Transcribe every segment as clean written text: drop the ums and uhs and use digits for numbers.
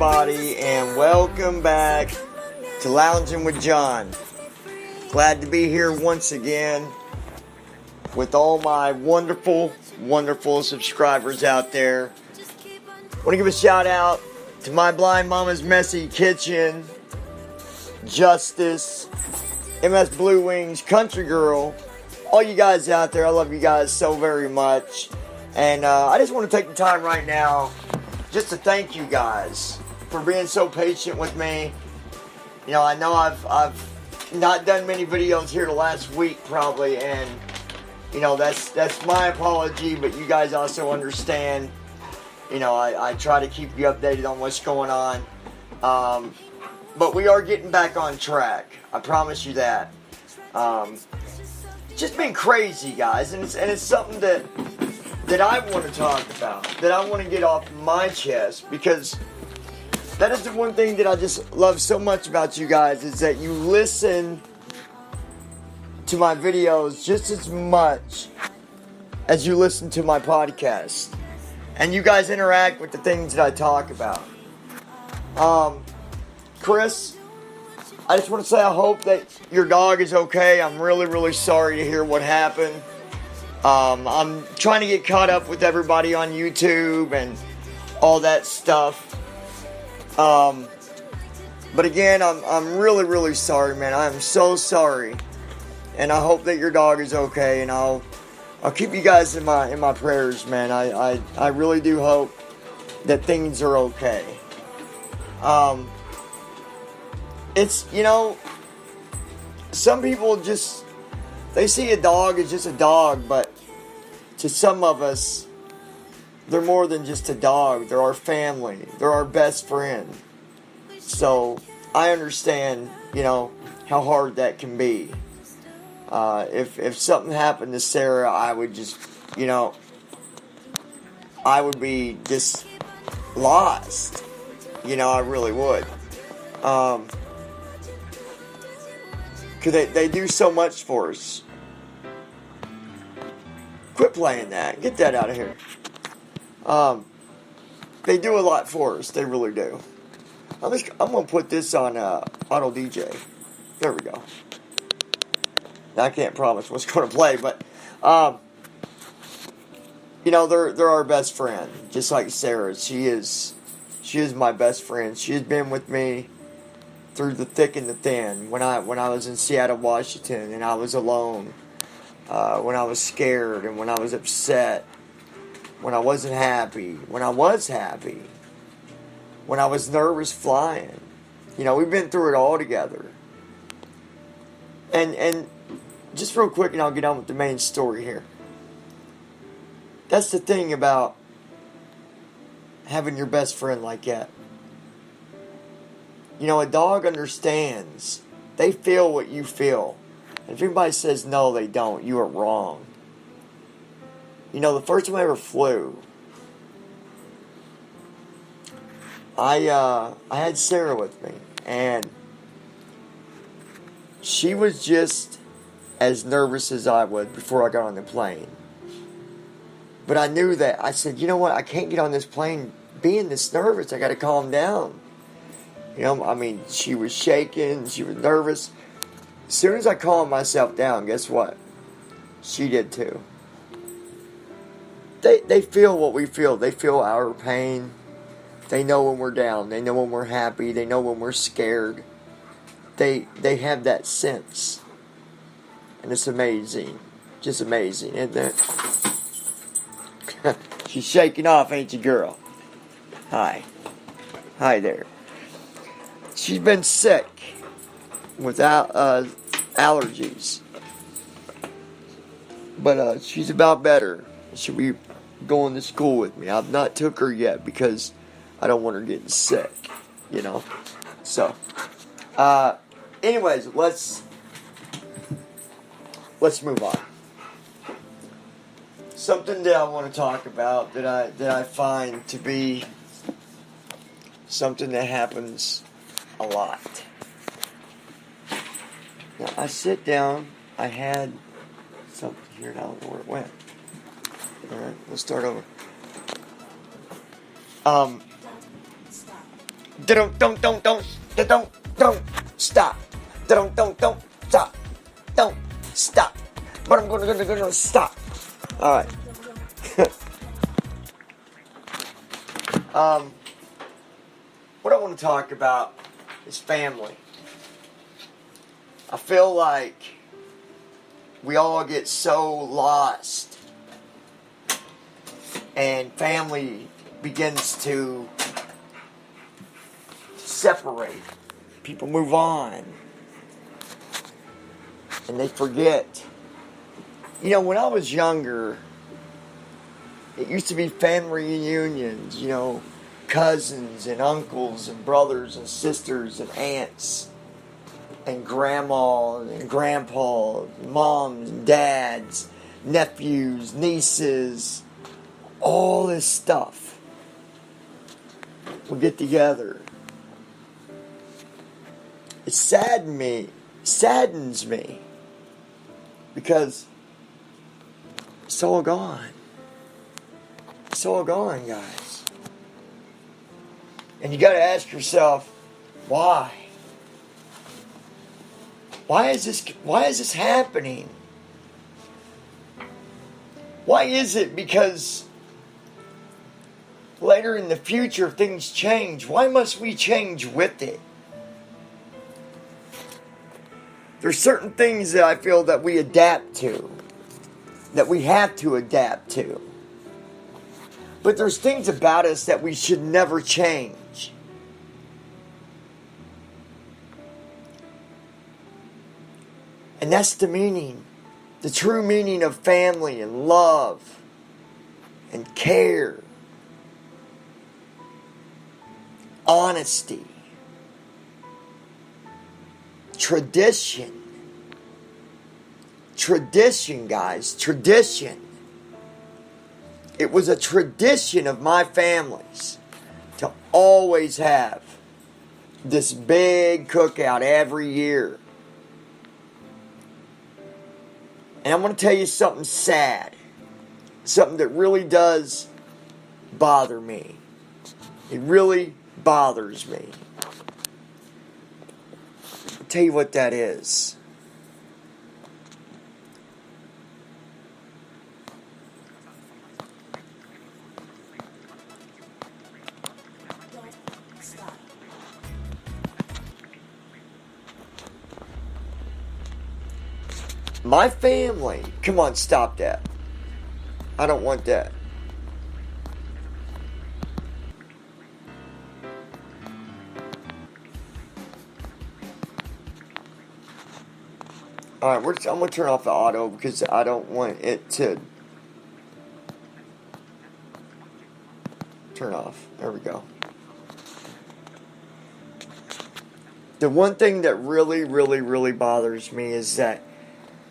everybody, and welcome back to Lounging with John. Glad to be here once again with all my wonderful, wonderful subscribers out there. Want to give a shout out to my blind mama's messy kitchen, Justice, MS Blue Wings, Country Girl, all you guys out there. I love you guys so very much. And I just want to take the time right now just to thank you guys for being so patient with me. You know, I know I've not done many videos here the last week probably, and you know, that's my apology, but you guys also understand. You know, I try to keep you updated on what's going on. But we are getting back on track. I promise you that. Just been crazy, guys, and it's something that I want to talk about, that I want to get off my chest, because that is the one thing that I just love so much about you guys, is that you listen to my videos just as much as you listen to my podcast. And you guys interact with the things that I talk about. Chris, I just want to say I hope that your dog is okay. I'm really, really sorry to hear what happened. I'm trying to get caught up with everybody on YouTube and all that stuff. But again, I'm really, really sorry, man. I'm so sorry. And I hope that your dog is okay, and I'll keep you guys in my prayers, man. I really do hope that things are okay. It's, you know, some people just, they see a dog as just a dog, but to some of us, they're more than just a dog. They're our family. They're our best friend. So I understand, you know, how hard that can be. If something happened to Sarah, I would just, you know, I would be just lost. You know, I really would. Because they do so much for us. Quit playing that. Get that out of here. They do a lot for us. They really do. I'm going to put this on Auto DJ. There we go. Now, I can't promise what's going to play, but you know, they're our best friend. Just like Sarah. She is my best friend. She has been with me through the thick and the thin. When I was in Seattle, Washington, and I was alone. When I was scared, and when I was upset, when I wasn't happy, when I was happy, when I was nervous flying. You know, we've been through it all together. And just real quick, and I'll get on with the main story here. That's the thing about having your best friend like that. You know, a dog understands. They feel what you feel. If anybody says no, they don't, you are wrong. You know, the first time I ever flew, I had Sarah with me, and she was just as nervous as I was before I got on the plane. But I knew that. I said, you know what, I can't get on this plane being this nervous. I got to calm down. You know, I mean, she was shaking, she was nervous. As soon as I calmed myself down, guess what? She did too. They feel what we feel. They feel our pain. They know when we're down. They know when we're happy. They know when we're scared. They have that sense. And it's amazing. Just amazing, isn't it? She's shaking off, ain't you, girl? Hi. Hi there. She's been sick without allergies. But she's about better. She'll be going to school with me. I've not took her yet because I don't want her getting sick, you know. So, anyways, let's move on. Something that I want to talk about that I find to be something that happens a lot. Now, I sit down. I had something here, and I don't know where it went. Alright, let's start over. Don't stop. Don't stop. Don't stop. But I'm gonna stop. All right. What I want to talk about is family. I feel like we all get so lost, and family begins to separate. People move on, and they forget. You know, when I was younger, it used to be family reunions, you know, cousins and uncles and brothers and sisters and aunts and grandma and grandpa, moms and dads, nephews, nieces, all this stuff would get together. It saddens me because it's all gone. It's all gone, guys. And you got to ask yourself, why? Why is this happening? Why is it? Because later in the future things change. Why must we change with it? There's certain things that I feel that we adapt to, that we have to adapt to. But there's things about us that we should never change. And that's the meaning, the true meaning of family and love and care, honesty, tradition. Tradition, guys, tradition. It was a tradition of my family's to always have this big cookout every year. And I'm going to tell you something sad. Something that really does bother me. It really bothers me. I'll tell you what that is. My family. Come on, stop that. I don't want that. Alright, I'm going to turn off the auto because I don't want it to turn off. There we go. The one thing that really, really, really bothers me is that,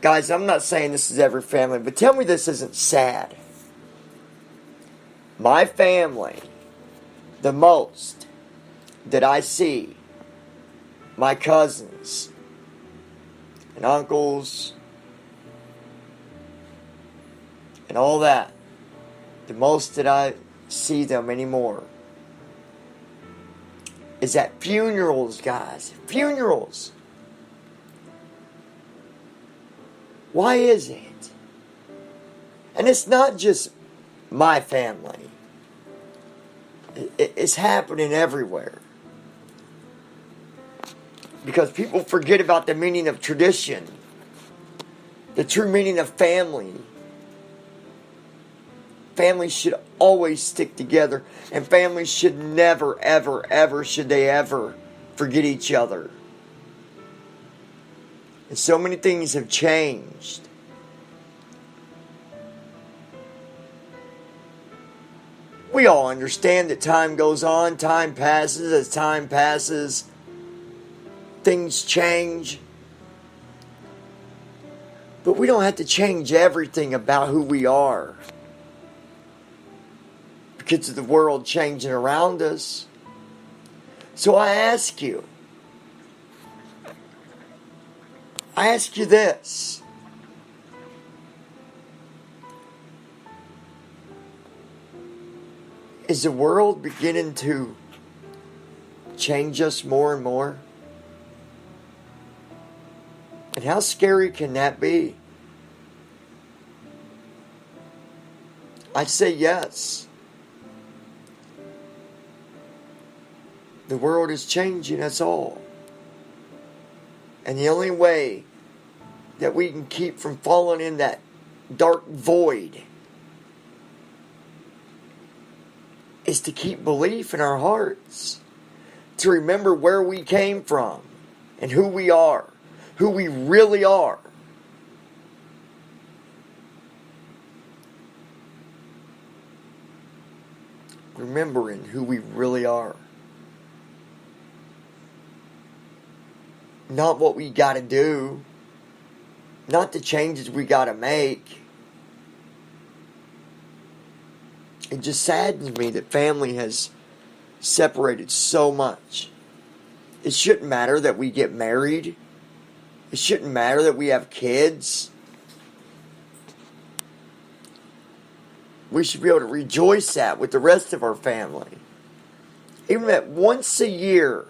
guys, I'm not saying this is every family, but tell me this isn't sad. My family, the most that I see, my cousins and uncles and all that, the most that I see them anymore is at funerals, guys. Funerals. Why is it? And it's not just my family. It's happening everywhere. Because people forget about the meaning of tradition. The true meaning of family. Families should always stick together. And families should never, ever, ever, should they ever forget each other. And so many things have changed. We all understand that time goes on, time passes. As time passes, things change. But we don't have to change everything about who we are because of the world changing around us. So I ask you this. Is the world beginning to change us more and more? And how scary can that be? I'd say yes. The world is changing us all. And the only way that we can keep from falling in that dark void is to keep belief in our hearts. To remember where we came from and who we are. Who we really are. Remembering who we really are. Not what we got to do. Not the changes we got to make. It just saddens me that family has separated so much. It shouldn't matter that we get married. It shouldn't matter that we have kids. We should be able to rejoice at with the rest of our family. Even that once a year.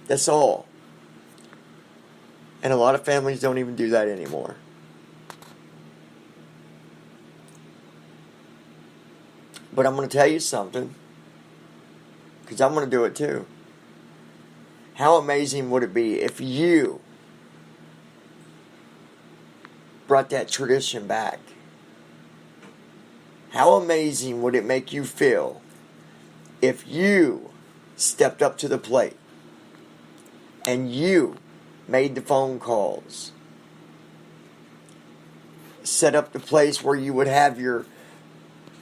That's all. And a lot of families don't even do that anymore. But I'm going to tell you something. Because I'm going to do it too. How amazing would it be if you brought that tradition back? How amazing would it make you feel if you stepped up to the plate and you made the phone calls, set up the place where you would have your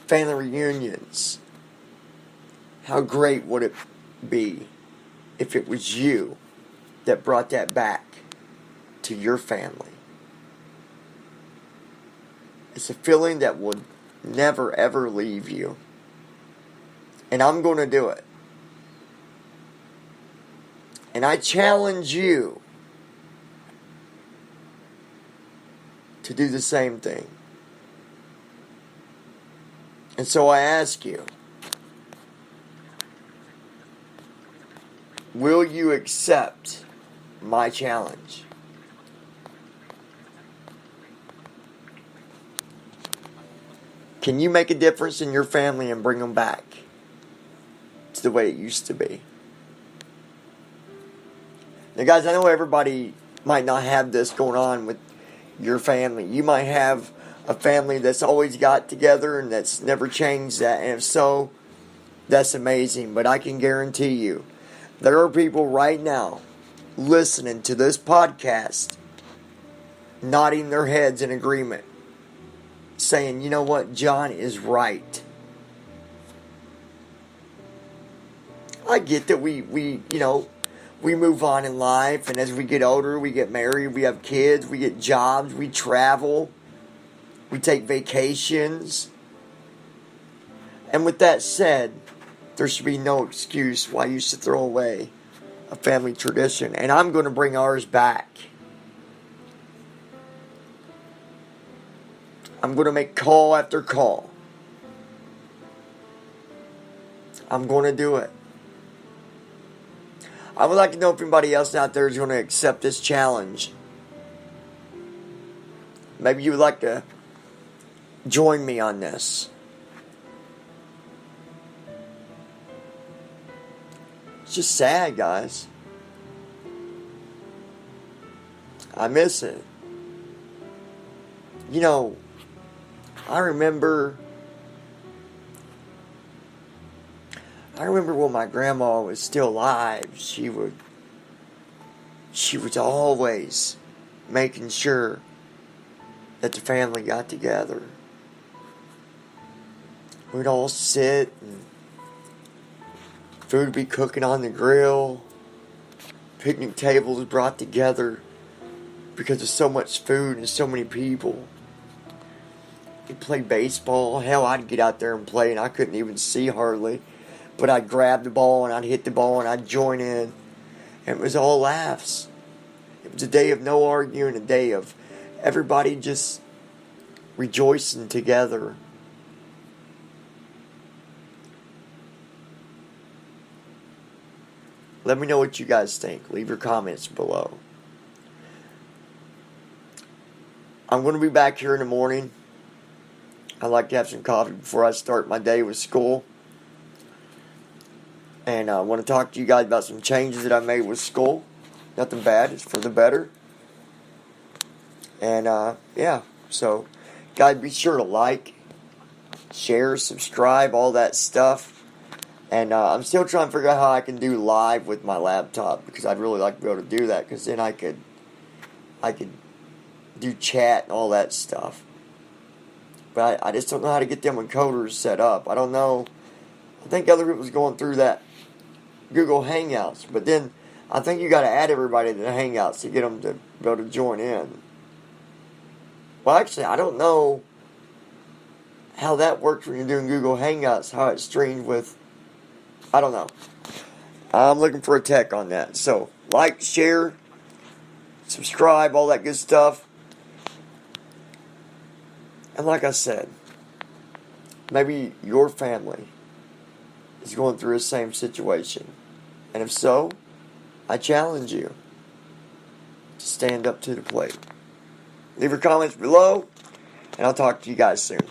family reunions? How great would it be if it was you that brought that back to your family? It's a feeling that would never ever leave you. And I'm going to do it. And I challenge you to do the same thing. And so I ask you, will you accept my challenge? Can you make a difference in your family and bring them back to the way it used to be? Now, guys, I know everybody might not have this going on with your family. You might have a family that's always got together and that's never changed that. And if so, that's amazing. But I can guarantee you, there are people right now listening to this podcast, nodding their heads in agreement, saying, you know what, John is right. I get that we move on in life, and as we get older, we get married, we have kids, we get jobs, we travel, we take vacations. And with that said, there should be no excuse why you should throw away a family tradition. And I'm going to bring ours back. I'm going to make call after call. I'm going to do it. I would like to know if anybody else out there is going to accept this challenge. Maybe you would like to join me on this. It's just sad, guys. I miss it. You know, I remember when my grandma was still alive, she was always making sure that the family got together. We'd all sit and food would be cooking on the grill. Picnic tables brought together because of so much food and so many people. We'd play baseball. Hell, I'd get out there and play and I couldn't even see hardly. But I'd grab the ball and I'd hit the ball and I'd join in. And it was all laughs. It was a day of no arguing, a day of everybody just rejoicing together. Let me know what you guys think. Leave your comments below. I'm going to be back here in the morning. I like to have some coffee before I start my day with school. And I want to talk to you guys about some changes that I made with school. Nothing bad. It's for the better. And, yeah. So, guys, be sure to like, share, subscribe, all that stuff. And I'm still trying to figure out how I can do live with my laptop. Because I'd really like to be able to do that. Because then I could do chat and all that stuff. But I just don't know how to get them encoders set up. I don't know. I think other people's going through that Google Hangouts. But then I think you got to add everybody to the Hangouts to get them to be able to join in. Well, actually, I don't know how that works when you're doing Google Hangouts, how it streams with. I don't know. I'm looking for a tech on that. So, like, share, subscribe, all that good stuff. And like I said, maybe your family is going through the same situation. And if so, I challenge you to stand up to the plate. Leave your comments below, and I'll talk to you guys soon.